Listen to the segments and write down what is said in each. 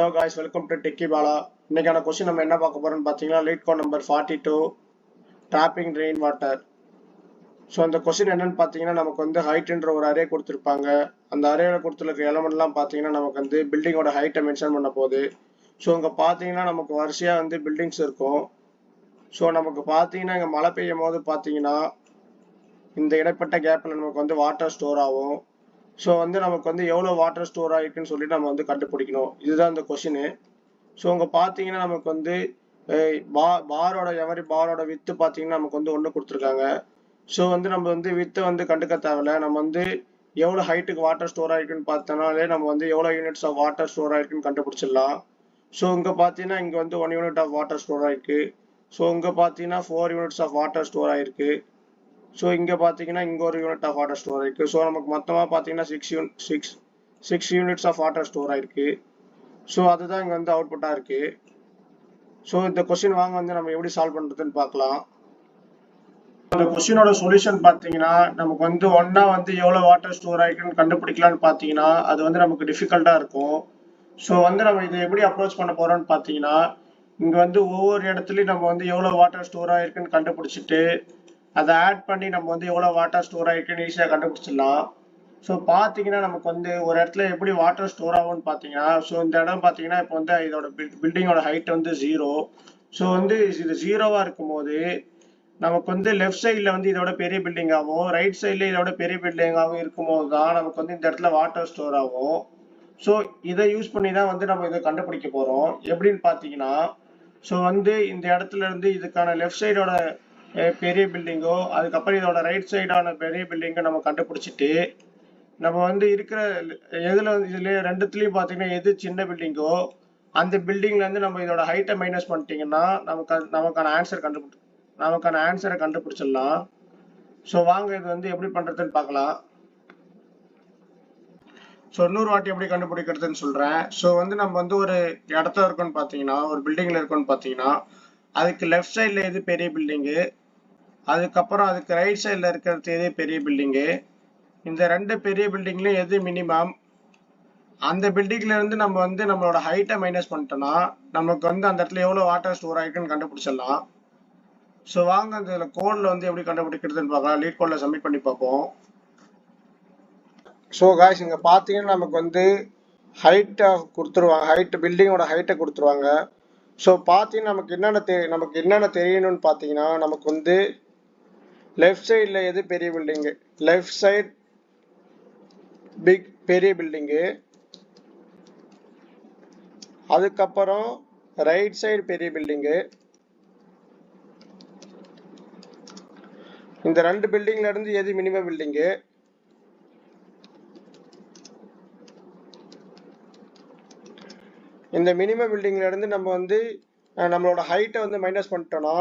Hello guys, welcome to Techie Bala. இன்னைக்கான question நம்ம என்ன பார்க்க போறோம்னு பார்த்தீங்கன்னா leet code number 42 trapping rain water. So அந்த கொஸ்டின் என்னன்னு பார்த்தீங்கன்னா நமக்கு வந்து ஹைட்ன்ற ஒரு அரே கொடுத்துருப்பாங்க. அந்த அரேல கொடுத்துருக்க எலமெண்ட்லாம் பார்த்தீங்கன்னா நமக்கு வந்து பில்டிங்கோட ஹைட்டை மென்ஷன் பண்ண போகுது. ஸோ இங்கே பார்த்தீங்கன்னா நமக்கு வரிசையாக வந்து பில்டிங்ஸ் இருக்கும். ஸோ நமக்கு பார்த்தீங்கன்னா இங்கே மழை பெய்யும் போது பார்த்தீங்கன்னா இந்த இடைப்பட்ட கேப்பில் நமக்கு வந்து வாட்டர் ஸ்டோர் ஆகும். ஸோ வந்து நமக்கு வந்து எவ்வளோ வாட்டர் ஸ்டோர் ஆகிருக்குன்னு சொல்லிட்டு நம்ம வந்து கண்டுபிடிக்கணும். இதுதான் இந்த கொஷினு. ஸோ இங்கே பார்த்தீங்கன்னா நமக்கு வந்து பாரோட வித்து பார்த்தீங்கன்னா நமக்கு வந்து ஒன்று கொடுத்துருக்காங்க. ஸோ வந்து நம்ம வந்து வித்தை வந்து கண்டுக்க தேவையில்ல. நம்ம வந்து எவ்வளோ ஹைட்டுக்கு வாட்டர் ஸ்டோர் ஆகிருக்குன்னு பார்த்தோம்னாலே நம்ம வந்து எவ்வளோ யூனிட்ஸ் ஆஃப் வாட்டர் ஸ்டோர் ஆகிருக்குன்னு கண்டுபிடிச்சிடலாம். ஸோ இங்கே பார்த்தீங்கன்னா இங்கே வந்து 1 யூனிட் ஆஃப் வாட்டர் ஸ்டோர் ஆகிருக்கு. ஸோ இங்கே பார்த்தீங்கன்னா 4 யூனிட்ஸ் ஆஃப் வாட்டர் ஸ்டோர் ஆகிருக்கு. ஸோ இங்கே பார்த்தீங்கன்னா இங்கே ஒரு யூனிட் ஆஃப் வாட்டர் ஸ்டோர் ஆயிருக்கு. ஸோ நமக்கு மொத்தமாக பார்த்தீங்கன்னா 6 யூனிட்ஸ் ஆஃப் வாட்டர் ஸ்டோர் ஆயிருக்கு. ஸோ அதுதான் இங்கே வந்து அவுட்புட்டாக இருக்கு. ஸோ இந்த கொஸ்டின் வாங்க வந்து நம்ம எப்படி சால்வ் பண்ணுறதுன்னு பார்க்கலாம். இந்த கொஸ்டினோட சொல்யூஷன் பார்த்தீங்கன்னா நமக்கு வந்து ஒன்றா வந்து எவ்வளோ வாட்டர் ஸ்டோர் ஆகிருக்குன்னு கண்டுபிடிக்கலான்னு பார்த்தீங்கன்னா அது வந்து நமக்கு டிஃபிகல்ட்டாக இருக்கும். ஸோ வந்து நம்ம இதை எப்படி அப்ரோச் பண்ண போகிறோம்னு பார்த்தீங்கன்னா இங்கே வந்து ஒவ்வொரு இடத்துலையும் நம்ம வந்து எவ்வளோ வாட்டர் ஸ்டோர் ஆகிருக்குன்னு கண்டுபிடிச்சிட்டு அதை ஆட் பண்ணி நம்ம வந்து எவ்வளோ வாட்டர் ஸ்டோர் ஆகிருக்குன்னு ஈஸியாக கண்டுபிடிச்சிடலாம். ஸோ பார்த்தீங்கன்னா நமக்கு வந்து ஒரு இடத்துல எப்படி வாட்டர் ஸ்டோர் ஆகும்னு பார்த்தீங்கன்னா ஸோ இந்த இடம் பார்த்தீங்கன்னா இப்போ வந்து இதோட பில்டிங்கோட ஹைட் வந்து 0. ஸோ வந்து இது 0வாக இருக்கும்போது நமக்கு வந்து லெஃப்ட் சைடில் வந்து இதோட பெரிய பில்டிங்காகவும் ரைட் சைடில் இதோட பெரிய பில்டிங்காகவும் இருக்கும்போது தான் நமக்கு வந்து இந்த இடத்துல வாட்டர் ஸ்டோர் ஆகும். ஸோ இதை யூஸ் பண்ணி தான் வந்து நம்ம இதை கண்டுபிடிக்க போகிறோம். எப்படின்னு பார்த்தீங்கன்னா ஸோ வந்து இந்த இடத்துல இருந்து இதுக்கான லெஃப்ட் சைடோட பெரிய பில்டிங்கோ அதுக்கப்புறம் இதோட ரைட் சைடான பெரிய பில்டிங்கோ நம்ம கண்டுபிடிச்சிட்டு நம்ம வந்து இருக்கிற எதில் வந்து இதுலேயே ரெண்டுத்துலேயும் பார்த்தீங்கன்னா எது சின்ன பில்டிங்கோ அந்த பில்டிங்லேருந்து நம்ம இதோட ஹைட்டை மைனஸ் பண்ணிட்டீங்கன்னா நமக்கான ஆன்சரை கண்டுபிடிச்சிடலாம். ஸோ வாங்க இது வந்து எப்படி பண்ணுறதுன்னு பார்க்கலாம். ஸோ இன்னொரு வாட்டி எப்படி கண்டுபிடிக்கிறதுன்னு சொல்கிறேன். ஸோ வந்து நம்ம வந்து ஒரு இடத்துல இருக்கோன்னு பார்த்தீங்கன்னா ஒரு பில்டிங்கில் இருக்கோன்னு பார்த்தீங்கன்னா அதுக்கு லெஃப்ட் சைடில் எது பெரிய பில்டிங்கு அதுக்கப்புறம் அதுக்கு ரைட் சைடில் இருக்கிறது எது பெரிய பில்டிங்கு இந்த ரெண்டு பெரிய பில்டிங்லையும் எது மினிமம் அந்த பில்டிங்ல இருந்து நம்ம வந்து நம்மளோட ஹைட்டை மைனஸ் பண்ணிட்டோம்னா நமக்கு வந்து அந்த இடத்துல எவ்வளோ வாட்டர் ஸ்டோர் ஆகிருக்குன்னு கண்டுபிடிச்சிடலாம். ஸோ வாங்க அந்த கோடில் வந்து எப்படி கண்டுபிடிக்கிறதுன்னு பார்க்கலாம். லீட் கோடில் சப்மிட் பண்ணி பார்ப்போம். ஸோ காய்ஸ் இங்கே பார்த்தீங்கன்னா நமக்கு வந்து ஹைட்டை கொடுத்துருவாங்க. பில்டிங்கோட ஹைட்டை கொடுத்துருவாங்க. ஸோ பார்த்தீங்கன்னா நமக்கு என்னென்ன தெரியணும்னு பார்த்தீங்கன்னா நமக்கு வந்து லெஃப்ட் சைடில் எது பெரிய பில்டிங்கு லெஃப்ட் சைட் பெரிய பில்டிங்கு அதுக்கப்புறம் ரைட் சைடு பெரிய பில்டிங்கு இந்த ரெண்டு பில்டிங்ல இருந்து எது மினிமம் பில்டிங்கு இந்த மினிமம் பில்டிங்ல இருந்து நம்ம வந்து நம்மளோட ஹைட்டை வந்து மைனஸ் பண்ணிட்டோம்னா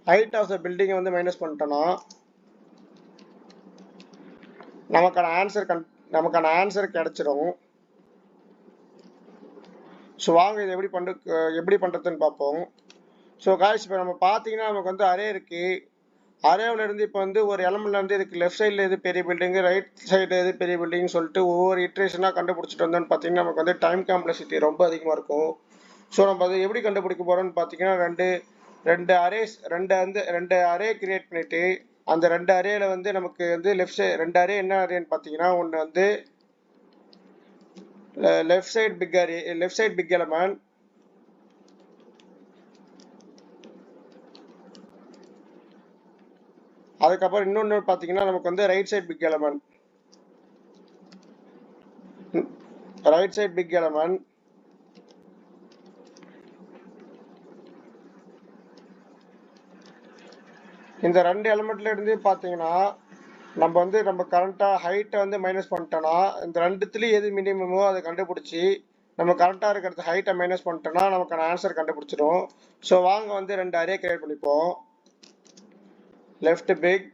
ஹைட் ஆஃப் த பில்டிங்கை வந்து மைனஸ் பண்ணிட்டோம்னா நமக்கான ஆன்சர் கிடைச்சிடும். ஸோ வாங்க இது எப்படி பண்ணுறதுன்னு பார்ப்போம். ஸோ காய்ஸ் இப்போ நம்ம பார்த்தீங்கன்னா நமக்கு வந்து அரே இருக்குது. அரேவில் இருந்து இப்போ வந்து ஒரு எலமெண்ட்ல இருந்து இதுக்கு லெஃப்ட் சைடில் எது பெரிய பில்டிங்கு ரைட் சைடு எது பெரிய பில்டிங்னு சொல்லிட்டு ஒவ்வொரு இட்ரேஷனாக கண்டுபிடிச்சிட்டு வந்தோன்னு பார்த்தீங்கன்னா நமக்கு வந்து டைம் காம்ப்ளெக்சிட்டி ரொம்ப அதிகமாக இருக்கும். ஸோ நம்ம அதை எப்படி கண்டுபிடிக்க போகிறோம்னு பார்த்தீங்கன்னா ரெண்டு அரே கிரியேட் பண்ணிவிட்டு அந்த ரெண்டு அரேல வந்து நமக்கு வந்து ரெண்டு அரே என்ன அரேன்னு பார்த்தீங்கன்னா ஒன்று வந்து லெஃப்ட் சைடு பிக் எலமெண்ட் அதுக்கப்புறம் இன்னொன்று பார்த்தீங்கன்னா நமக்கு வந்து ரைட் சைடு பிக் எலமெண்ட் இந்த ரெண்டு எலிமெண்ட்ல இருந்து பார்த்தீங்கன்னா நம்ம கரெக்டாக ஹைட்டை வந்து மைனஸ் பண்ணிட்டோம்னா இந்த ரெண்டுத்துலேயும் எது மினிமமோ அதை கண்டுபிடிச்சி நம்ம கரெக்டாக இருக்கிறது ஹைட்டை மைனஸ் பண்ணிட்டோம்னா நமக்கான ஆன்சர் கண்டுபிடிச்சிடும். ஸோ வாங்க வந்து ரெண்டு அரே கிரியேட் பண்ணிப்போம். லெஃப்ட் பிக்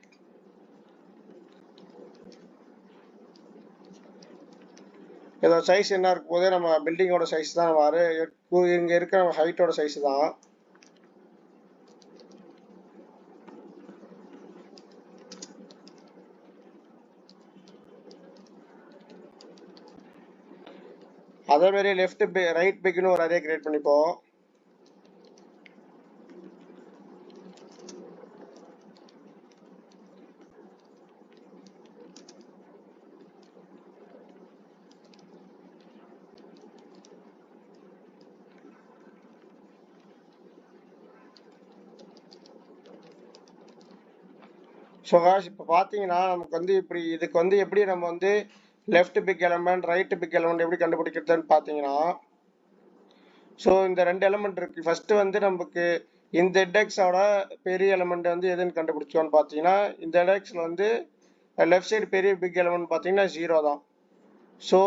இதோட சைஸ் என்ன இருக்கும் போதே நம்ம பில்டிங்கோட சைஸ் தான் நம்ம அரே இங்கே இருக்கிற நம்ம ஹைட்டோட சைஸ் தான். அதே மாதிரி லெஃப்ட் ரைட் பிக்னு ஒரு அரே கிரியேட் பண்ணிப்போம். ஸோ காய்ஸ் இப்போ பார்த்தீங்கன்னா நமக்கு வந்து இப்படி இதுக்கு வந்து எப்படி நம்ம வந்து left big element right big element எப்படி கண்டுபிடிக்கிறதுன்னு பார்த்தீங்கன்னா, ஸோ இந்த 2 எலமெண்ட் இருக்கு. ஃபர்ஸ்ட் வந்து நமக்கு இந்த இண்டெக்ஸோட பெரிய எலமெண்ட் வந்து எதுன்னு கண்டுபிடிச்சோன்னு பார்த்தீங்கன்னா, இந்த இண்டெக்ஸ்ல வந்து லெஃப்ட் சைடு பெரிய பிக் எலமெண்ட் பார்த்தீங்கன்னா 0 தான். ஸோ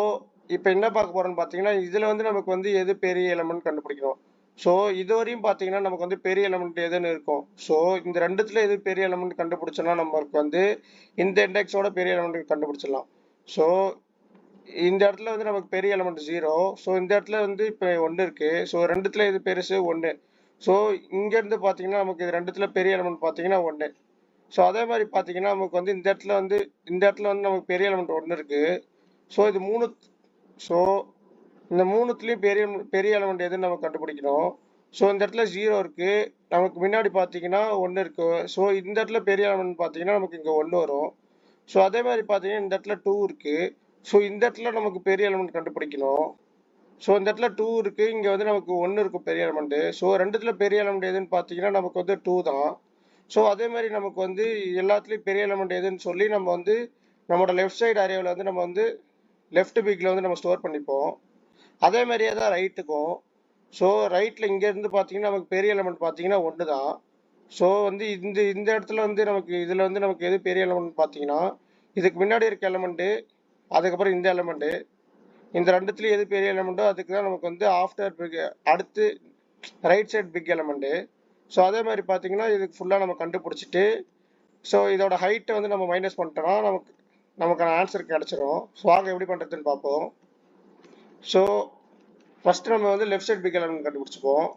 இப்போ என்ன பார்க்க போறோம்னு பார்த்தீங்கன்னா, இதில் வந்து நமக்கு வந்து எது பெரிய எலமெண்ட் கண்டுபிடிக்கணும். ஸோ இதுவரையும் பார்த்தீங்கன்னா நமக்கு வந்து பெரிய எலமெண்ட் எதுன்னு இருக்கும். ஸோ இந்த ரெண்டுத்துல எது பெரிய எலமெண்ட் கண்டுபிடிச்சோம்னா நமக்கு வந்து இந்த இண்டெக்ஸோட பெரிய எலமெண்ட் கண்டுபிடிச்சிடலாம். ஸோ இந்த இடத்துல வந்து நமக்கு பெரிய எலமெண்ட் 0. ஸோ இந்த இடத்துல வந்து இப்போ 1 இருக்கு. ஸோ ரெண்டுத்துல எது பெருசு 1. ஸோ இங்கேருந்து பார்த்தீங்கன்னா நமக்கு இது ரெண்டுத்துல பெரிய எலமெண்ட் பார்த்தீங்கன்னா 1. ஸோ அதே மாதிரி பார்த்தீங்கன்னா நமக்கு வந்து இந்த இடத்துல வந்து நமக்கு பெரிய எலமெண்ட் 1 இருக்கு. ஸோ இது 3. ஸோ இந்த 3த்துலேயும் பெரிய எலமெண்ட் எதுன்னு நம்ம கண்டுபிடிக்கணும். ஸோ இந்த இடத்துல 0 இருக்கு, நமக்கு முன்னாடி பார்த்தீங்கன்னா 1 இருக்கு. ஸோ இந்த இடத்துல பெரிய எலமெண்ட் பார்த்தீங்கன்னா நமக்கு இங்கே 1 வரும். ஸோ அதே மாதிரி பார்த்தீங்கன்னா இந்த இடத்துல 2 இருக்கு. ஸோ இந்த இடத்துல நமக்கு பெரிய எலமெண்ட் கண்டுபிடிக்கணும். ஸோ இந்த இடத்துல 2 இருக்கு, இங்கே வந்து நமக்கு 1 இருக்கும் பெரிய எலமெண்ட். ஸோ ரெண்டுத்துல பெரிய எலமெண்ட் எதுன்னு பார்த்தீங்கன்னா நமக்கு வந்து 2 தான். ஸோ அதே மாதிரி நமக்கு வந்து எல்லாத்துலேயும் பெரிய எலமெண்ட் எதுன்னு சொல்லி நம்ம வந்து நம்மளோட லெஃப்ட் சைடு அரேவில் வந்து நம்ம வந்து லெஃப்ட் பிக்ல வந்து நம்ம ஸ்டோர் பண்ணிப்போம். அதே மாதிரியே தான் ரைட்டுக்கும். ஸோ ரைட்டில் இங்கேருந்து பார்த்தீங்கன்னா நமக்கு பெரிய எலமெண்ட் பார்த்தீங்கன்னா 1 தான். ஸோ வந்து இந்த இடத்துல வந்து நமக்கு இதில் வந்து நமக்கு எது பெரிய எலமெண்ட் பார்த்தீங்கன்னா இதுக்கு முன்னாடி இருக்க எலமெண்ட்டு, அதுக்கப்புறம் இந்த எலமெண்ட்டு, இந்த ரெண்டுத்துலேயும் எது பெரிய எலமெண்ட்டோ அதுக்கு தான் நமக்கு வந்து ஆஃப்டர் பிக் அடுத்து right side big element. So அதே மாதிரி பார்த்தீங்கன்னா இதுக்கு ஃபுல்லாக நம்ம கண்டுபிடிச்சிட்டு ஸோ இதோட ஹைட்டை வந்து நம்ம மைனஸ் பண்ணிட்டோம்னா நமக்கான ஆன்சர் கிடச்சிரும். ஸோ வாங்க எப்படி பண்ணுறதுன்னு பார்ப்போம். ஸோ ஃபர்ஸ்ட் நம்ம வந்து லெஃப்ட் சைட் பிக் எலமெண்ட் கண்டுபிடிச்சுப்போம்.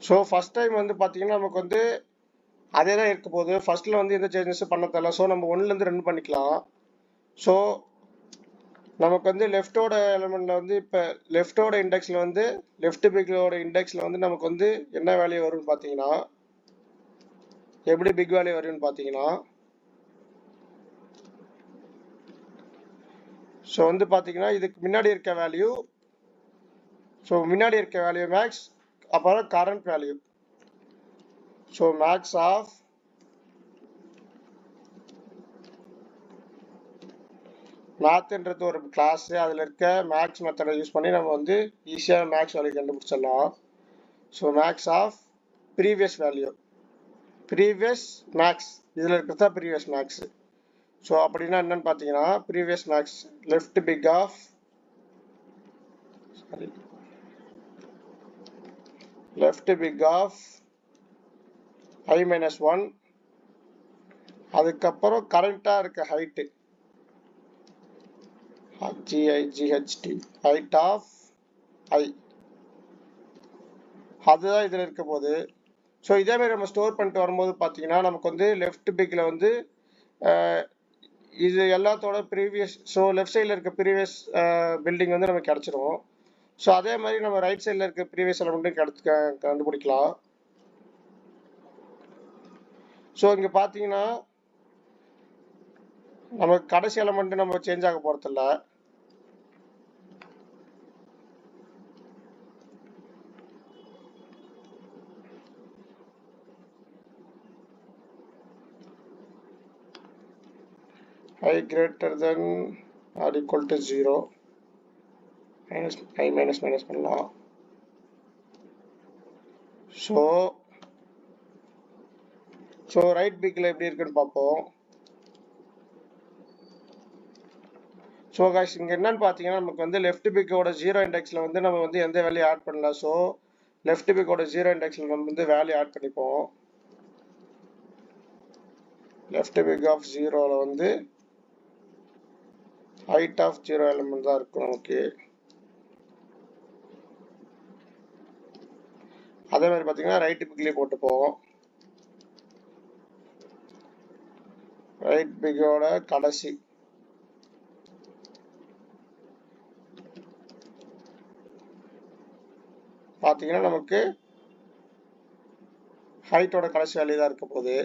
ஸோ ஃபர்ஸ்ட் டைம் வந்து பார்த்தீங்கன்னா நமக்கு வந்து அதே தான் இருக்க போகுது. ஃபர்ஸ்ட்ல வந்து எந்த சேஞ்சஸும் பண்ண தேவையில்ல. ஸோ நம்ம 1லேருந்து 2 பண்ணிக்கலாம். ஸோ நமக்கு வந்து லெஃப்டோட எலமெண்ட்ல வந்து இப்போ லெஃப்டோட இண்டெக்ஸ்ல வந்து லெஃப்ட் பிக்கோட இண்டெக்ஸ்ல வந்து நமக்கு வந்து என்ன வேல்யூ வரும்னு பார்த்தீங்கன்னா, எப்படி பிக் வேல்யூ வரும்னு பார்த்தீங்கன்னா, ஸோ வந்து பார்த்தீங்கன்னா இதுக்கு முன்னாடி இருக்க வேல்யூ, ஸோ முன்னாடி இருக்க வேல்யூ மேக்ஸ், அப்புறம் current value. So max of மேத்ன்றது ஒரு கிளாஸ், அதில் இருக்க மேக்ஸ் மெத்தடை யூஸ் பண்ணி நம்ம வந்து ஈஸியாக மேக்ஸ் வேல்யூ கண்டுபிடிச்சிடலாம். So max of previous value, previous max, இதில் இருக்கிறது தான் ப்ரீவியஸ் மேக்ஸ். ஸோ அப்படின்னா என்னன்னு பார்த்தீங்கன்னா previous max left big of i-1, அதுக்கப்புறம் கரண்ட்டாக இருக்க height HIGHT, height of I, அதுதான் இதில் இருக்க போது. ஸோ இதே மாதிரி நம்ம ஸ்டோர் பண்ணிட்டு வரும்போது பார்த்தீங்கன்னா நமக்கு வந்து லெஃப்ட் பிக்கில் வந்து இது எல்லாத்தோட ப்ரீவியஸ், ஸோ லெஃப்ட் சைடில் இருக்க ப்ரீவியஸ் பில்டிங் வந்து நமக்கு கிடச்சிரும். ஸோ அதே மாதிரி நம்ம ரைட் சைடில் இருக்க ப்ரீவியஸ் எலமெண்ட்டும் கண்டுபிடிக்கலாம். ஸோ இங்கே பார்த்தீங்கன்னா நமக்கு கடைசி எலமெண்ட் நம்ம சேஞ்ச் ஆக போகிறதில்ல. I greater than or equal to 0, minus பண்ணலாம். ஸோ ரைட் பிக்கில் எப்படி இருக்குன்னு பார்ப்போம். ஸோ காய்ஸ் இங்கே என்னன்னு பார்த்தீங்கன்னா நமக்கு வந்து லெஃப்ட் பிக்கோட 0 இண்டெக்ஸில் வந்து நம்ம வந்து எந்த வேல்யூ ஆட் பண்ணல. ஸோ லெஃப்ட் பிக்கோட 0 இண்டெக்ஸில் நம்ம வந்து வேல்யூ ஆட் பண்ணிப்போம். லெஃப்ட் பிக் ஆஃப் 0ல வந்து ஹைட் ஆஃப் 0 எலிமெண்ட் தான் இருக்கும் நமக்கு. அதே மாதிரி பார்த்தீங்கன்னா ரைட் பிக்லேயே போட்டு போவோம். ரைட் பிக்கோட கடைசி பார்த்தீங்கன்னா நமக்கு ஹைட்டோட கடைசி வேல்யூ தான் இருக்க போகுது.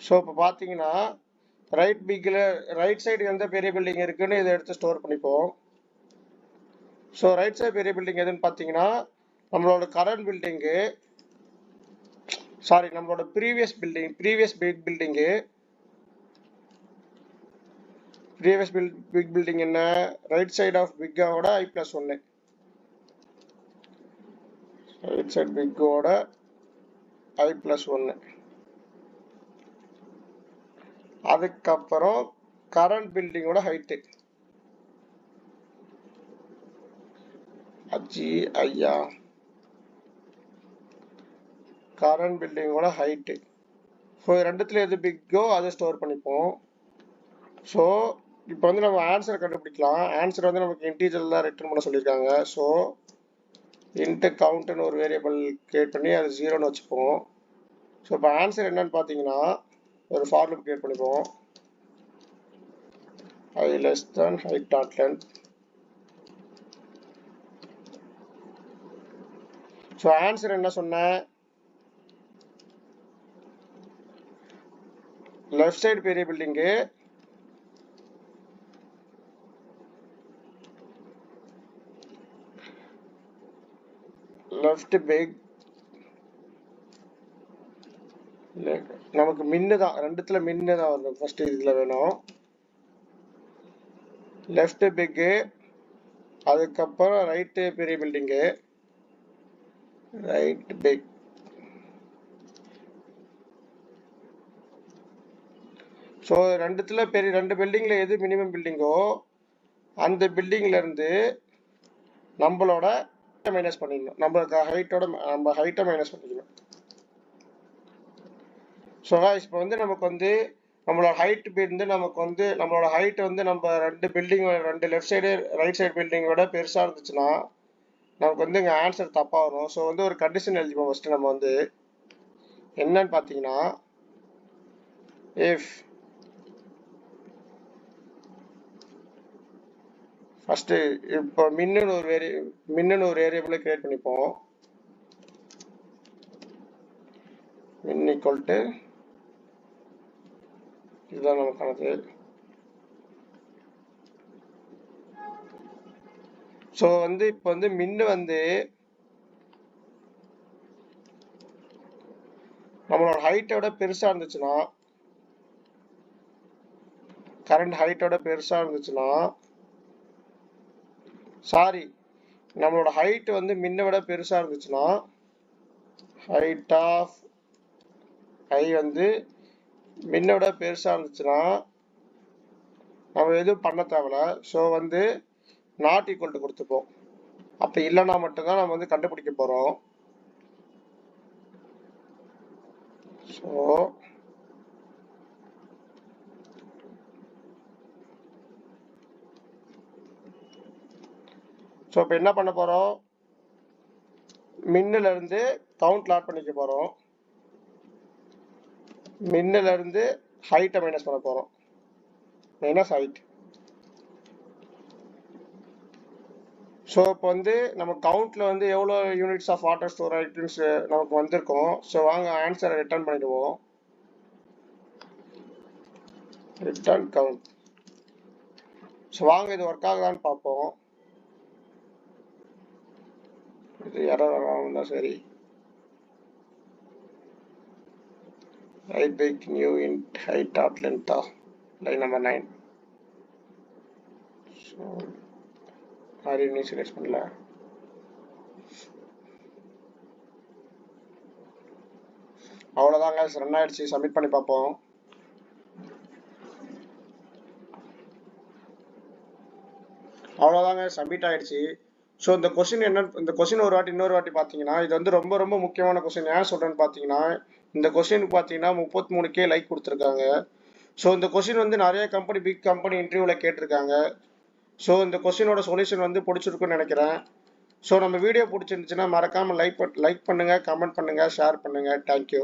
ஸோ இப்போ பார்த்தீங்கன்னா ரைட் பிக்கில் ரைட் சைடு எந்த பெரிய பில்டிங் இருக்குன்னு இதை எடுத்து ஸ்டோர் பண்ணிப்போம். ஸோ ரைட் சைடு பெரிய பில்டிங் எதுன்னு பார்த்தீங்கன்னா நம்மளோட கரண்ட் பில்டிங்கு, சாரி நம்மளோட previous big building. Big building என்ன? ரைட் சைடு ஆஃப் பிக்கோட I+1. ரைட் சைடு பிக்கோட I+1. அதுக்கப்புறம் கரண்ட் பில்டிங்கோட ஹைட்டு. ஐயா கரண்ட் பில்டிங்கோட ஹைட்டு. ஸோ ரெண்டுத்துல எது பிக்கோ அதை ஸ்டோர் பண்ணிப்போம். ஸோ இப்போ வந்து நம்ம ஆன்சரை கண்டுபிடிக்கலாம். ஆன்சர் வந்து நமக்கு இன்டீஜர் தான் ரிட்டர்ன் பண்ண சொல்லியிருக்காங்க. ஸோ இன்ட்டு கவுண்ட்னு ஒரு வேரியபிள் கிரியேட் பண்ணி அது 0ன்னு வச்சுப்போம். ஸோ இப்போ ஆன்சர் என்னன்னு பார்த்தீங்கன்னா ஒரு ஃபார் லூப் கிரியேட் பண்ணிப்போம். I less than height dot length. So answer என்ன சொன்னேன்? லெஃப்ட் சைடு பெரிய பில்டிங்கு, லெஃப்ட் பிக், நமக்கு மின்னு தான், ரெண்டுத்துல மின்னு தான் வரும். ஃபர்ஸ்ட் இதுல வேணும் லெஃப்ட் பிக்கு, அதுக்கப்புறம் ரைட்டு பெரிய பில்டிங்கு, ரைட் பிக். ஸோ ரெண்டுத்துல ரெண்டு பில்டிங்ல எது மினிமம் பில்டிங்கோ அந்த பில்டிங்ல இருந்து நம்மளோட மைனஸ் பண்ணிடணும். நம்ம ஹைட்டை மைனஸ் பண்ணிக்கணும். ஸோ இப்போ வந்து நமக்கு வந்து நம்மளோட ஹைட் வந்து நமக்கு வந்து நம்மளோட ஹைட் வந்து நம்ம ரெண்டு லெஃப்ட் சைடு ரைட் சைடு பில்டிங்கோட பெருசாக இருந்துச்சுன்னா நமக்கு வந்து இங்கே ஆன்சர் தப்பாக வரும். ஸோ வந்து ஒரு கண்டிஷன் எழுதிப்போம். ஃபஸ்ட்டு நம்ம வந்து என்னன்னு பார்த்தீங்கன்னா இஃப் ஃபஸ்ட்டு இப்போ மின்னு ஒரு வேரியபிளை கிரியேட் பண்ணிப்போம். மின் ஈக்குவல் டு இதுதான் நமக்கானது. ஸோ வந்து இப்போ வந்து மின்னு வந்து நம்மளோட ஹைட்டோட பெருசாக இருந்துச்சுன்னா, கரண்ட் ஹைட்டோட பெருசாக இருந்துச்சுன்னா, சாரி நம்மளோட ஹைட் வந்து மின்னை விட பெருசாக இருந்துச்சுன்னா, ஹைட் ஆஃப் ஐ வந்து மின்னை விட பெருசாக இருந்துச்சுன்னா நம்ம எதுவும் பண்ண தேவையில்ல. ஸோ வந்து நாட் ஈக்குவல் டு கொடுத்துப்போம். அப்போ இல்லைன்னா மட்டும்தான் நம்ம வந்து கண்டுபிடிக்க போகிறோம். ஸோ இப்போ என்ன பண்ண போகிறோம்? மின்னில் இருந்து கவுண்ட் லாட் பண்ணிக்க போகிறோம். மின்னில் இருந்து ஹைட்டை மைனஸ் பண்ண போகிறோம். Minus height. ஸோ இப்போ வந்து நம்ம கவுண்ட்ல வந்து எவ்வளோ யூனிட்ஸ் ஆஃப் வாட்டர் ஸ்டோர் ஆகிட்டுன்னு நமக்கு வந்திருக்கோம். ஸோ வாங்க ஆன்சரை ரிட்டர்ன் பண்ணிடுவோம். Return count. ஸோ வாங்க இது ஒர்க் ஆகுதான்னு பார்ப்போம். இது எரர் ஆகும்னா சரி. Right big new int height dot லென்த்தா லைன் நம்பர் 9. ஸோ மாதிரி இனிஷியலைஸ் பண்ணல. அவ்வளோதாங்க, ரன் ஆயிடுச்சு. சப்மிட் பண்ணி பார்ப்போம். அவ்வளோதாங்க, சப்மிட் ஆயிடுச்சு. ஸோ இந்த கொஸ்டின் என்ன, இந்த கொஸ்டின் ஒரு வாட்டி இன்னொரு வாட்டி பார்த்தீங்கன்னா இது வந்து ரொம்ப ரொம்ப முக்கியமான கொஸ்டின். ஏன் சொல்றேன்னு பார்த்தீங்கன்னா இந்த கொஸ்டினுக்கு பார்த்தீங்கன்னா 33K லைக் கொடுத்துருக்காங்க. ஸோ இந்த கொஸ்டின் வந்து நிறைய கம்பெனி, பிக் கம்பெனி இன்டர்வியூவில் கேட்டிருக்காங்க. ஸோ இந்த கொஸ்டினோட சொல்யூஷன் வந்து பிடிச்சிருக்குன்னு நினைக்கிறேன். ஸோ நம்ம வீடியோ பிடிச்சிருந்துச்சுன்னா மறக்காமல் லைக் பண்ணுங்கள், கமெண்ட் பண்ணுங்கள், ஷேர் பண்ணுங்கள். தேங்க்யூ.